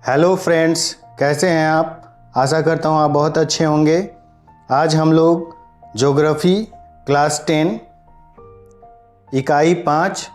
Hello friends, कैसे हैं आप। आशा करता हूँ आप बहुत अच्छे होंगे। आज हम लोग ज्योग्राफी क्लास 10 इकाई 5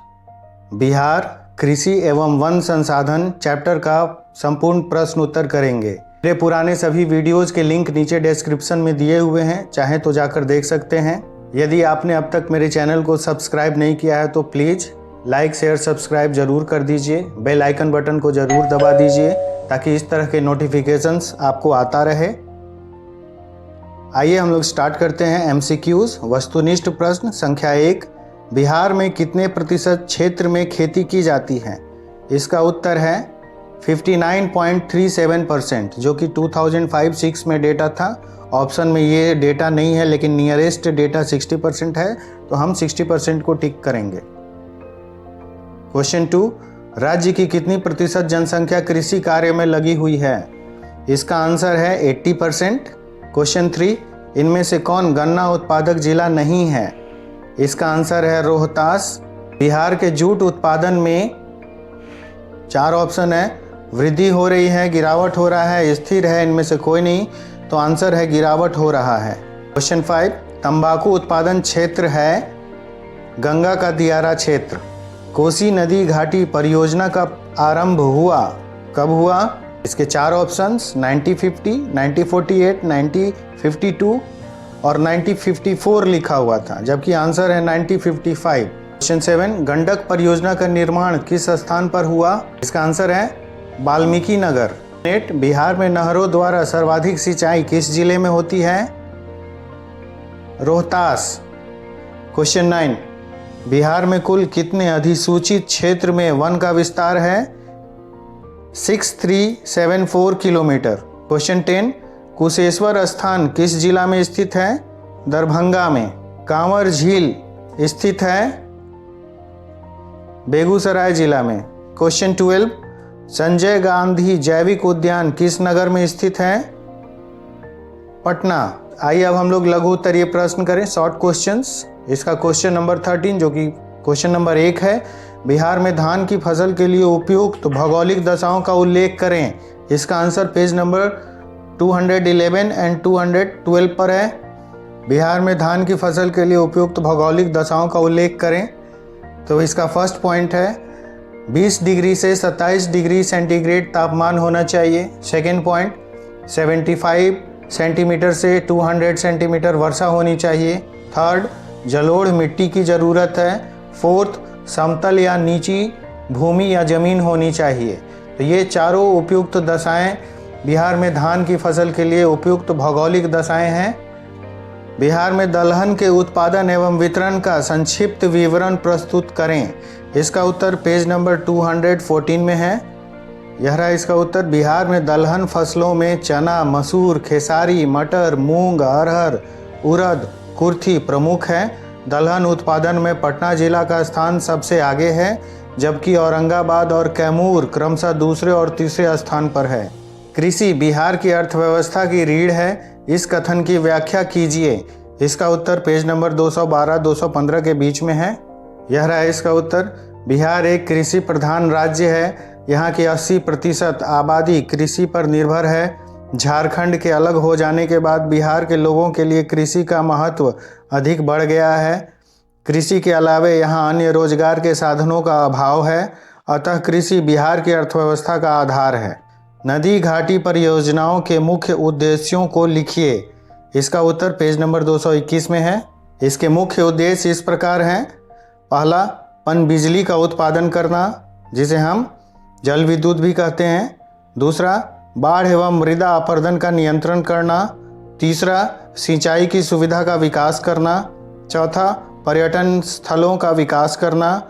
बिहार कृषि एवं वन संसाधन चैप्टर का संपूर्ण प्रश्न उत्तर करेंगे। मेरे पुराने सभी वीडियोज़ के लिंक नीचे डिस्क्रिप्शन में दिए हुए हैं, चाहें तो जाकर देख सकते हैं। यदि आपने अब तक मेरे चैनल को सब्सक्राइब नहीं किया है तो प्लीज़ लाइक शेयर सब्सक्राइब ज़रूर कर दीजिए। बेल आइकन बटन को ज़रूर दबा दीजिए ताकि इस तरह के नोटिफिकेशंस आपको आता रहे। आइए हम लोग स्टार्ट करते हैं एमसीक्यूज़। वस्तुनिष्ठ प्रश्न संख्या 1, बिहार में कितने प्रतिशत क्षेत्र में खेती की जाती है। इसका उत्तर है 59.37%, जो कि 2005-06 में डेटा था। ऑप्शन में ये डेटा नहीं है, लेकिन नियरेस्ट डेटा 60% है, तो हम 60% को टिक करेंगे। क्वेश्चन 2, राज्य की कितनी प्रतिशत जनसंख्या कृषि कार्य में लगी हुई है। इसका आंसर है 80%। क्वेश्चन 3, इनमें से कौन गन्ना उत्पादक जिला नहीं है। इसका आंसर है रोहतास। बिहार के जूट उत्पादन में 4 ऑप्शन है, वृद्धि हो रही है, गिरावट हो रहा है, स्थिर है, इनमें से कोई नहीं, तो आंसर है गिरावट हो रहा है। क्वेश्चन 5, तंबाकू उत्पादन क्षेत्र है गंगा का दियारा क्षेत्र। कोसी नदी घाटी परियोजना का आरंभ हुआ, कब हुआ। इसके 4 ऑप्शंस 1950, 1948, 1952 और 1954 लिखा हुआ था, जबकि आंसर है 1955। क्वेश्चन 7, गंडक परियोजना का निर्माण किस स्थान पर हुआ। इसका आंसर है वाल्मीकि नगर। बिहार में नहरों द्वारा सर्वाधिक सिंचाई किस जिले में होती है। रोहतास। क्वेश्चन 9, बिहार में कुल कितने अधिसूचित क्षेत्र में वन का विस्तार है। 6374 किलोमीटर। क्वेश्चन 10, कुशेश्वर स्थान किस जिला में स्थित है। दरभंगा में। कांवर झील स्थित है बेगूसराय जिला में। क्वेश्चन 12, संजय गांधी जैविक उद्यान किस नगर में स्थित है। पटना। आइए अब हम लोग लघु उत्तरीय प्रश्न करें, शॉर्ट क्वेश्चंस। इसका क्वेश्चन नंबर 13, जो कि क्वेश्चन नंबर 1 है, बिहार में धान की फसल के लिए उपयुक्त भौगोलिक दशाओं का उल्लेख करें। इसका आंसर पेज नंबर 211 एंड 212 पर है। बिहार में धान की फसल के लिए उपयुक्त भौगोलिक दशाओं का उल्लेख करें, तो इसका फर्स्ट पॉइंट है 20 डिग्री से 27 डिग्री सेंटीग्रेड तापमान होना चाहिए। सेकेंड पॉइंट 75 सेंटीमीटर से 200 सेंटीमीटर वर्षा होनी चाहिए। थर्ड, जलोढ़ मिट्टी की ज़रूरत है। फोर्थ, समतल या नीची भूमि या ज़मीन होनी चाहिए। तो ये चारों उपयुक्त दशाएं बिहार में धान की फसल के लिए उपयुक्त भौगोलिक दशाएं हैं। बिहार में दलहन के उत्पादन एवं वितरण का संक्षिप्त विवरण प्रस्तुत करें। इसका उत्तर पेज नंबर 214 में है। यह रहा इसका उत्तर। बिहार में दलहन फसलों में चना, मसूर, खेसारी, मटर, मूंग, अरहर, उड़द, कुर्थी प्रमुख हैं। दलहन उत्पादन में पटना जिला का स्थान सबसे आगे है, जबकि औरंगाबाद और कैमूर क्रमशः दूसरे और तीसरे स्थान पर है। कृषि बिहार की अर्थव्यवस्था की रीढ़ है, इस कथन की व्याख्या कीजिए। इसका उत्तर पेज नंबर 212-215 के बीच में है। यह रहा इसका उत्तर। बिहार एक कृषि प्रधान राज्य है। यहाँ की 80% आबादी कृषि पर निर्भर है। झारखंड के अलग हो जाने के बाद बिहार के लोगों के लिए कृषि का महत्व अधिक बढ़ गया है। कृषि के अलावे यहाँ अन्य रोजगार के साधनों का अभाव है, अतः कृषि बिहार की अर्थव्यवस्था का आधार है। नदी घाटी परियोजनाओं के मुख्य उद्देश्यों को लिखिए। इसका उत्तर पेज नंबर 221 में है। इसके मुख्य उद्देश्य इस प्रकार हैं। पहला, पनबिजली का उत्पादन करना, जिसे हम जल विद्युत भी कहते हैं। दूसरा, बाढ़ एवं मृदा अपरदन का नियंत्रण करना। तीसरा, सिंचाई की सुविधा का विकास करना। चौथा, पर्यटन स्थलों का विकास करना।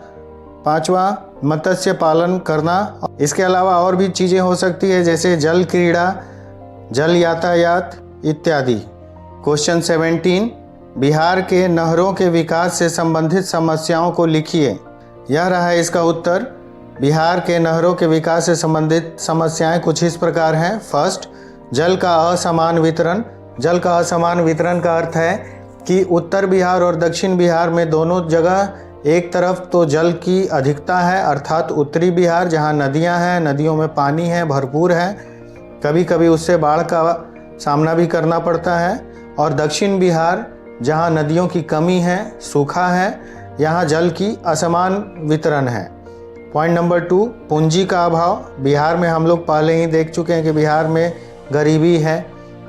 पांचवा, मत्स्य पालन करना। इसके अलावा और भी चीज़ें हो सकती है, जैसे जल क्रीड़ा, जल यातायात इत्यादि। क्वेश्चन 17, बिहार के नहरों के विकास से संबंधित समस्याओं को लिखिए। यह रहा इसका उत्तर। बिहार के नहरों के विकास से संबंधित समस्याएं कुछ इस प्रकार हैं। फर्स्ट, जल का असमान वितरण। जल का असमान वितरण का अर्थ है कि उत्तर बिहार और दक्षिण बिहार में दोनों जगह एक तरफ तो जल की अधिकता है अर्थात उत्तरी बिहार, जहाँ नदियाँ हैं, नदियों में पानी है, भरपूर है, कभी कभी उससे बाढ़ का सामना भी करना पड़ता है। और दक्षिण बिहार जहाँ नदियों की कमी है, सूखा है, यहाँ जल की असमान वितरण है। पॉइंट नंबर 2, पूंजी का अभाव। बिहार में हम लोग पहले ही देख चुके हैं कि बिहार में गरीबी है,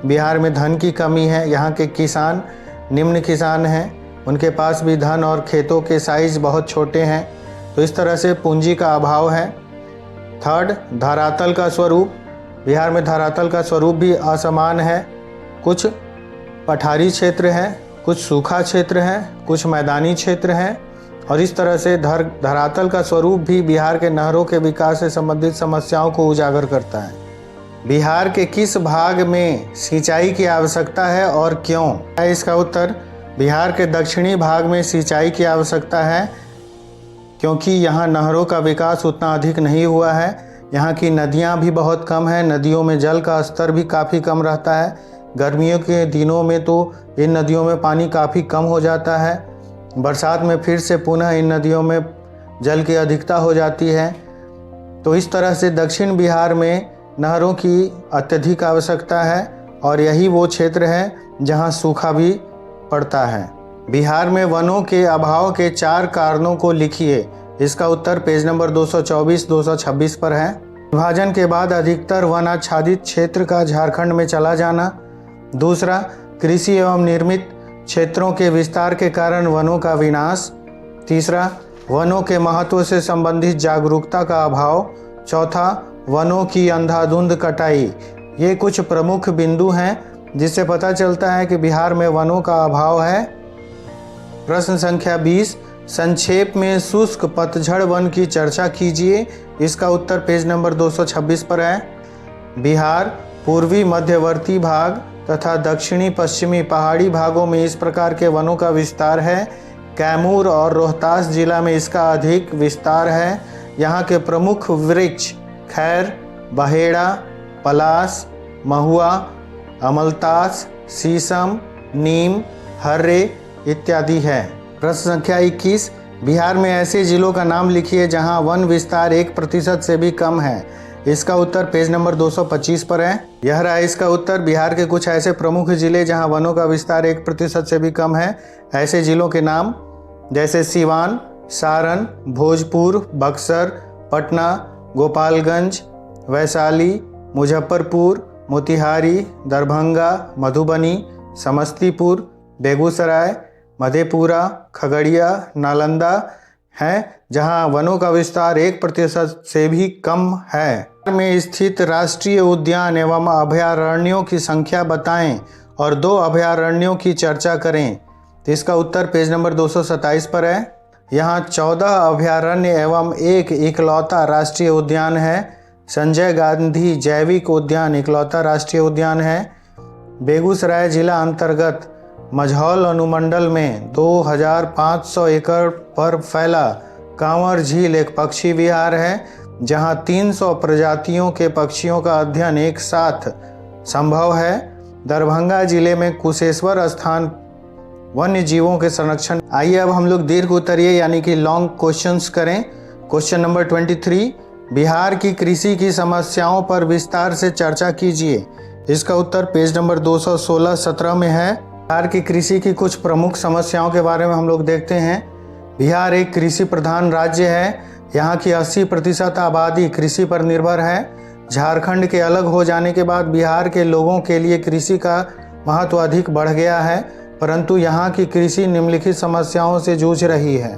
बिहार में धन की कमी है, यहाँ के किसान निम्न किसान हैं, उनके पास भी धन और खेतों के साइज बहुत छोटे हैं, तो इस तरह से पूंजी का अभाव है। थर्ड, धरातल का स्वरूप। बिहार में धरातल का स्वरूप भी असमान है, कुछ पठारी क्षेत्र है, कुछ सूखा क्षेत्र है, कुछ मैदानी क्षेत्र है, और इस तरह से धरातल का स्वरूप भी बिहार के नहरों के विकास से संबंधित समस्याओं को उजागर करता है। बिहार के किस भाग में सिंचाई की आवश्यकता है और क्यों? है इसका उत्तर, बिहार के दक्षिणी भाग में सिंचाई की आवश्यकता है क्योंकि यहाँ नहरों का विकास उतना अधिक नहीं हुआ है, यहाँ की नदियाँ भी बहुत कम हैं, नदियों में जल का स्तर भी काफ़ी कम रहता है। गर्मियों के दिनों में तो इन नदियों में पानी काफ़ी कम हो जाता है, बरसात में फिर से पुनः इन नदियों में जल की अधिकता हो जाती है। तो इस तरह से दक्षिण बिहार में नहरों की अत्यधिक आवश्यकता है और यही वो क्षेत्र है जहाँ सूखा भी पड़ता है। बिहार में वनों के अभाव के 4 कारणों को लिखिए। इसका उत्तर पेज नंबर 224-226 पर है। विभाजन के बाद अधिकतर वन आच्छादित क्षेत्र का झारखंड में चला जाना। दूसरा, कृषि एवं निर्मित क्षेत्रों के विस्तार के कारण वनों का विनाश। तीसरा, वनों के महत्व से संबंधित जागरूकता का अभाव। चौथा, वनों की अंधाधुंध कटाई। ये कुछ प्रमुख बिंदु हैं जिससे पता चलता है कि बिहार में वनों का अभाव है। प्रश्न संख्या 20, संक्षेप में शुष्क पतझड़ वन की चर्चा कीजिए। इसका उत्तर पेज नंबर 226 पर है। बिहार पूर्वी मध्यवर्ती भाग तथा दक्षिणी पश्चिमी पहाड़ी भागों में इस प्रकार के वनों का विस्तार है। कैमूर और रोहतास जिला में इसका अधिक विस्तार है। यहाँ के प्रमुख वृक्ष खैर, बहेड़ा, पलास, महुआ, अमलतास, शीशम, नीम, हर्रे इत्यादि है। प्रश्न संख्या 21, बिहार में ऐसे जिलों का नाम लिखिए जहां वन विस्तार 1% से भी कम है। इसका उत्तर पेज नंबर 225 पर है। यह रहा इसका उत्तर, बिहार के कुछ ऐसे प्रमुख जिले जहां वनों का विस्तार 1% से भी कम है। ऐसे जिलों के नाम जैसे सिवान, सारण, भोजपुर, बक्सर, पटना, गोपालगंज, वैशाली, मुजफ्फरपुर, मोतिहारी, दरभंगा, मधुबनी, समस्तीपुर, बेगूसराय, मधेपुरा, खगड़िया, नालंदा हैं, जहां वनों का विस्तार 1% से भी कम है। में स्थित राष्ट्रीय उद्यान एवं अभयारण्यों की संख्या बताएं और 2 अभयारण्यों की चर्चा करें। तो इसका उत्तर पेज नंबर 227 पर है। यहाँ 14 अभयारण्य एवं एक इकलौता राष्ट्रीय उद्यान है। संजय गांधी जैविक उद्यान इकलौता राष्ट्रीय उद्यान है। बेगूसराय जिला अंतर्गत मझौल अनुमंडल में 2500 एकड़ पर फैला कांवर झील एक पक्षी विहार है, जहां 300 प्रजातियों के पक्षियों का अध्ययन एक साथ संभव है। दरभंगा जिले में कुशेश्वर स्थान वन्य जीवों के संरक्षण। आइए अब हम लोग दीर्घ उत्तरीय यानी कि लॉन्ग क्वेश्चंस करें। क्वेश्चन नंबर 23, बिहार की कृषि की समस्याओं पर विस्तार से चर्चा कीजिए। इसका उत्तर पेज नंबर 216-17 में है। बिहार की कृषि की कुछ प्रमुख समस्याओं के बारे में हम लोग देखते हैं। बिहार एक कृषि प्रधान राज्य है। यहाँ की 80% आबादी कृषि पर निर्भर है। झारखंड के अलग हो जाने के बाद बिहार के लोगों के लिए कृषि का महत्व अधिक बढ़ गया है, परंतु यहाँ की कृषि निम्नलिखित समस्याओं से जूझ रही है।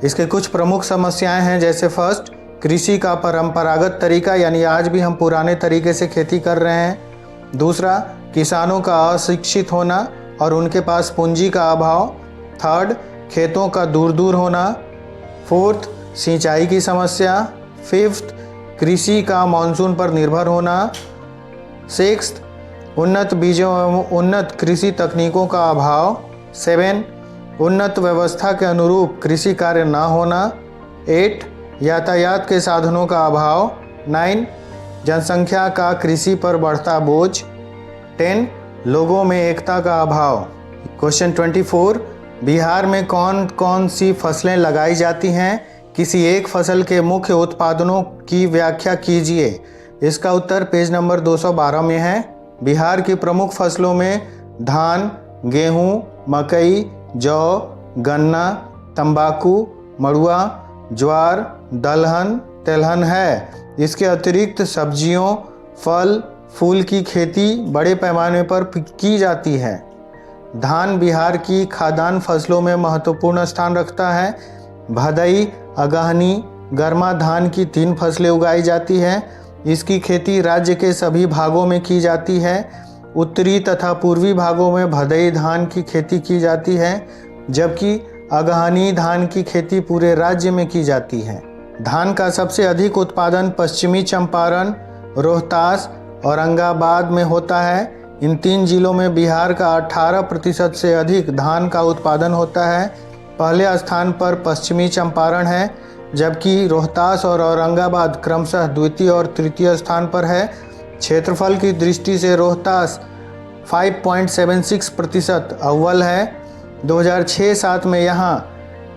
इसके कुछ प्रमुख समस्याएं हैं, जैसे फर्स्ट, कृषि का परंपरागत तरीका, यानी आज भी हम पुराने तरीके से खेती कर रहे हैं। दूसरा, किसानों का अशिक्षित होना और उनके पास पूंजी का अभाव। थर्ड, खेतों का दूर दूर होना। फोर्थ, सिंचाई की समस्या। फिफ्थ, कृषि का मानसून पर निर्भर होना। सिक्स्थ, उन्नत बीजों एवं उन्नत कृषि तकनीकों का अभाव। 7, उन्नत व्यवस्था के अनुरूप कृषि कार्य न होना। 8, यातायात के साधनों का अभाव। 9, जनसंख्या का कृषि पर बढ़ता बोझ। 10, लोगों में एकता का अभाव। क्वेश्चन 24, बिहार में कौन कौन सी फसलें लगाई जाती हैं? किसी एक फसल के मुख्य उत्पादनों की व्याख्या कीजिए। इसका उत्तर पेज नंबर 212 में है। बिहार की प्रमुख फसलों में धान, गेहूं, मकई, जौ, गन्ना, तंबाकू, मड़ुआ, ज्वार, दलहन, तेलहन है। इसके अतिरिक्त सब्जियों, फल, फूल की खेती बड़े पैमाने पर की जाती है। धान बिहार की खाद्यान्न फसलों में महत्वपूर्ण स्थान रखता है। भदई, अगहनी, गर्मा धान की 3 फसलें उगाई जाती हैं। इसकी खेती राज्य के सभी भागों में की जाती है। उत्तरी तथा पूर्वी भागों में भदई धान की खेती की जाती है, जबकि अगहनी धान की खेती पूरे राज्य में की जाती है। धान का सबसे अधिक उत्पादन पश्चिमी चंपारण, रोहतास, औरंगाबाद में होता है। इन 3 जिलों में बिहार का 18% से अधिक धान का उत्पादन होता है। पहले स्थान पर पश्चिमी चंपारण है, जबकि रोहतास और औरंगाबाद क्रमशः द्वितीय और तृतीय स्थान पर है। क्षेत्रफल की दृष्टि से रोहतास 5.76% अव्वल है। 2006-07 में यहाँ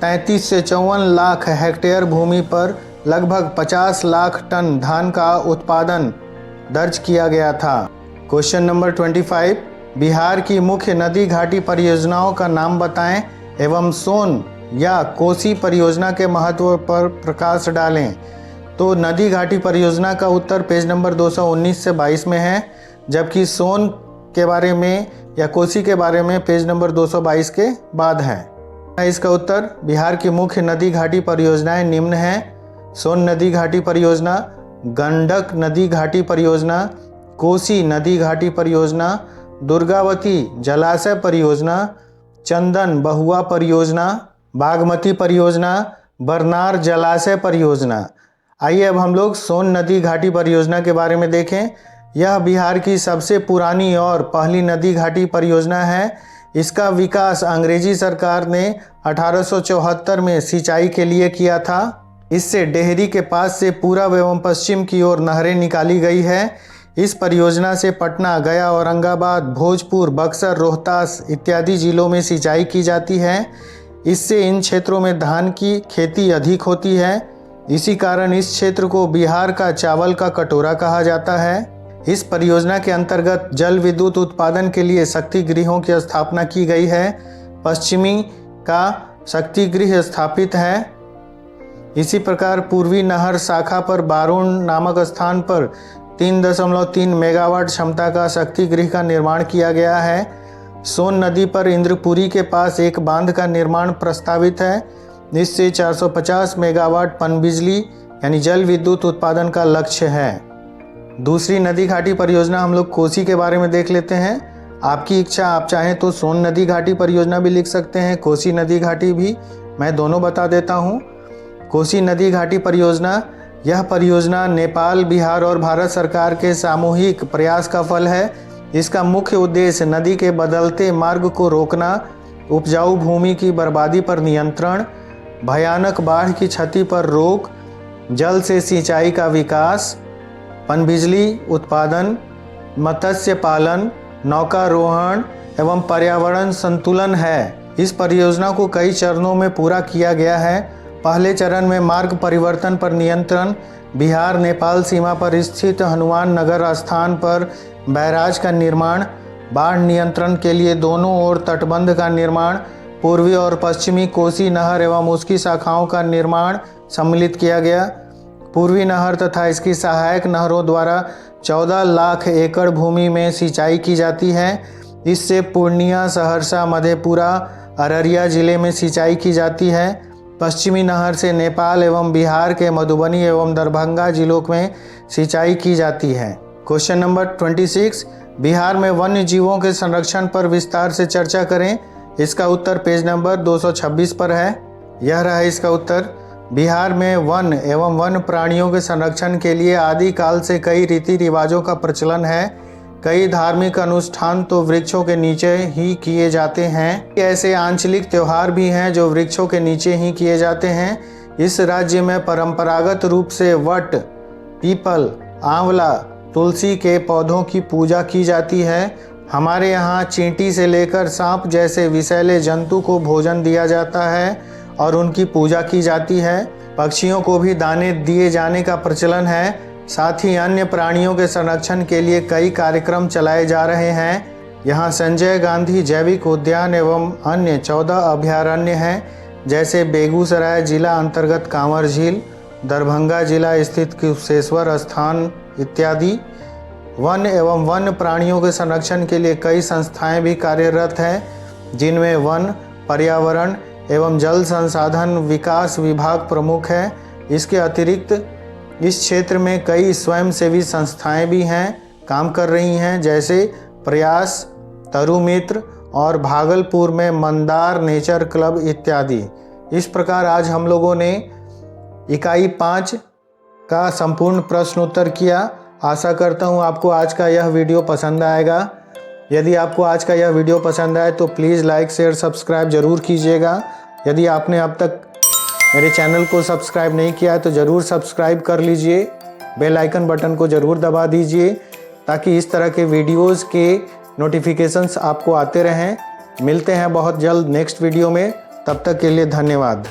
33 से 54 लाख हेक्टेयर भूमि पर लगभग 50 लाख टन धान का उत्पादन दर्ज किया गया था। क्वेश्चन नंबर 25, बिहार की मुख्य नदी घाटी परियोजनाओं का नाम बताएं एवं सोन या कोसी परियोजना के महत्व पर प्रकाश डालें। तो नदी घाटी परियोजना का उत्तर पेज नंबर 219 से 22 में है, जबकि सोन के बारे में या कोसी के बारे में पेज नंबर 222 के बाद है। इसका उत्तर बिहार की मुख्य नदी घाटी परियोजनाएं निम्न हैं: सोन नदी घाटी परियोजना, गंडक नदी घाटी परियोजना, कोसी नदी घाटी परियोजना, दुर्गावती जलाशय परियोजना, चंदन बहुआ परियोजना, बागमती परियोजना, बरनार जलाशय परियोजना। आइए अब हम लोग सोन नदी घाटी परियोजना के बारे में देखें। यह बिहार की सबसे पुरानी और पहली नदी घाटी परियोजना है। इसका विकास अंग्रेजी सरकार ने 1874 में सिंचाई के लिए किया था। इससे डेहरी के पास से पूर्व एवं पश्चिम की ओर नहरें निकाली गई है। इस परियोजना से पटना, गया, औरंगाबाद, भोजपुर, बक्सर, रोहतास इत्यादि जिलों में सिंचाई की जाती है। इससे इन क्षेत्रों में धान की खेती अधिक होती है। इसी कारण इस क्षेत्र को बिहार का चावल का कटोरा कहा जाता है। इस परियोजना के अंतर्गत जल विद्युत उत्पादन के लिए शक्ति गृहों की स्थापना की गई है। पश्चिमी का शक्ति गृह स्थापित है। इसी प्रकार पूर्वी नहर शाखा पर बारूण नामक स्थान पर 3.3 मेगावाट क्षमता का शक्ति गृह का निर्माण किया गया है। सोन नदी पर इंद्रपुरी के पास एक बांध का निर्माण प्रस्तावित है। इससे 450 मेगावाट पनबिजली यानी जल विद्युत उत्पादन का लक्ष्य है। दूसरी नदी घाटी परियोजना हम लोग कोसी के बारे में देख लेते हैं। आपकी इच्छा, आप चाहें तो सोन नदी घाटी परियोजना भी लिख सकते हैं, कोसी नदी घाटी भी, मैं दोनों बता देता हूँ। कोसी नदी घाटी परियोजना, यह परियोजना नेपाल, बिहार और भारत सरकार के सामूहिक प्रयास का फल है। इसका मुख्य उद्देश्य नदी के बदलते मार्ग को रोकना, उपजाऊ भूमि की बर्बादी पर नियंत्रण, भयानक बाढ़ की क्षति पर रोक, जल से सिंचाई का विकास, पनबिजली उत्पादन, मत्स्य पालन, नौकारोहण एवं पर्यावरण संतुलन है। इस परियोजना को कई चरणों में पूरा किया गया है। पहले चरण में मार्ग परिवर्तन पर नियंत्रण, बिहार नेपाल सीमा पर स्थित हनुमान नगर स्थान पर बैराज का निर्माण, बाढ़ नियंत्रण के लिए दोनों ओर तटबंध का निर्माण, पूर्वी और पश्चिमी कोसी नहर एवं उसकी शाखाओं का निर्माण सम्मिलित किया गया। पूर्वी नहर तथा इसकी सहायक नहरों द्वारा 14 लाख एकड़ भूमि में सिंचाई की जाती है। इससे पूर्णिया, सहरसा, मधेपुरा, अररिया जिले में सिंचाई की जाती है। पश्चिमी नहर से नेपाल एवं बिहार के मधुबनी एवं दरभंगा जिलों में सिंचाई की जाती है। क्वेश्चन नंबर 26, बिहार में वन्य जीवों के संरक्षण पर विस्तार से चर्चा करें। इसका उत्तर पेज नंबर 226 पर है। यह रहा इसका उत्तर। बिहार में वन एवं वन्य प्राणियों के संरक्षण के लिए आदिकाल से कई रीति रिवाजों का प्रचलन है। कई धार्मिक अनुष्ठान तो वृक्षों के नीचे ही किए जाते हैं। ऐसे आंचलिक त्यौहार भी हैं जो वृक्षों के नीचे ही किए जाते हैं। इस राज्य में परंपरागत रूप से वट, पीपल, आंवला, तुलसी के पौधों की पूजा की जाती है। हमारे यहाँ चींटी से लेकर सांप जैसे विषैले जंतु को भोजन दिया जाता है और उनकी पूजा की जाती है। पक्षियों को भी दाने दिए जाने का प्रचलन है। साथ ही अन्य प्राणियों के संरक्षण के लिए कई कार्यक्रम चलाए जा रहे हैं। यहाँ संजय गांधी जैविक उद्यान एवं अन्य 14 अभयारण्य हैं, जैसे बेगूसराय जिला अंतर्गत कांवर झील, दरभंगा जिला स्थित कुशेश्वर स्थान इत्यादि। वन एवं वन्य प्राणियों के संरक्षण के लिए कई संस्थाएं भी कार्यरत हैं, जिनमें वन, पर्यावरण एवं जल संसाधन विकास विभाग प्रमुख है। इसके अतिरिक्त इस क्षेत्र में कई स्वयंसेवी संस्थाएं भी हैं, काम कर रही हैं, जैसे प्रयास, तरुमित्र और भागलपुर में मंदार नेचर क्लब इत्यादि। इस प्रकार आज हम लोगों ने इकाई 5 का संपूर्ण प्रश्न उत्तर किया। आशा करता हूँ आपको आज का यह वीडियो पसंद आएगा। यदि आपको आज का यह वीडियो पसंद आए तो प्लीज़ लाइक, शेयर, सब्सक्राइब ज़रूर कीजिएगा। यदि आपने अब तक मेरे चैनल को सब्सक्राइब नहीं किया है तो ज़रूर सब्सक्राइब कर लीजिए। बेल आइकन बटन को ज़रूर दबा दीजिए ताकि इस तरह के वीडियोज़ के नोटिफिकेशंस आपको आते रहें। मिलते हैं बहुत जल्द नेक्स्ट वीडियो में, तब तक के लिए धन्यवाद।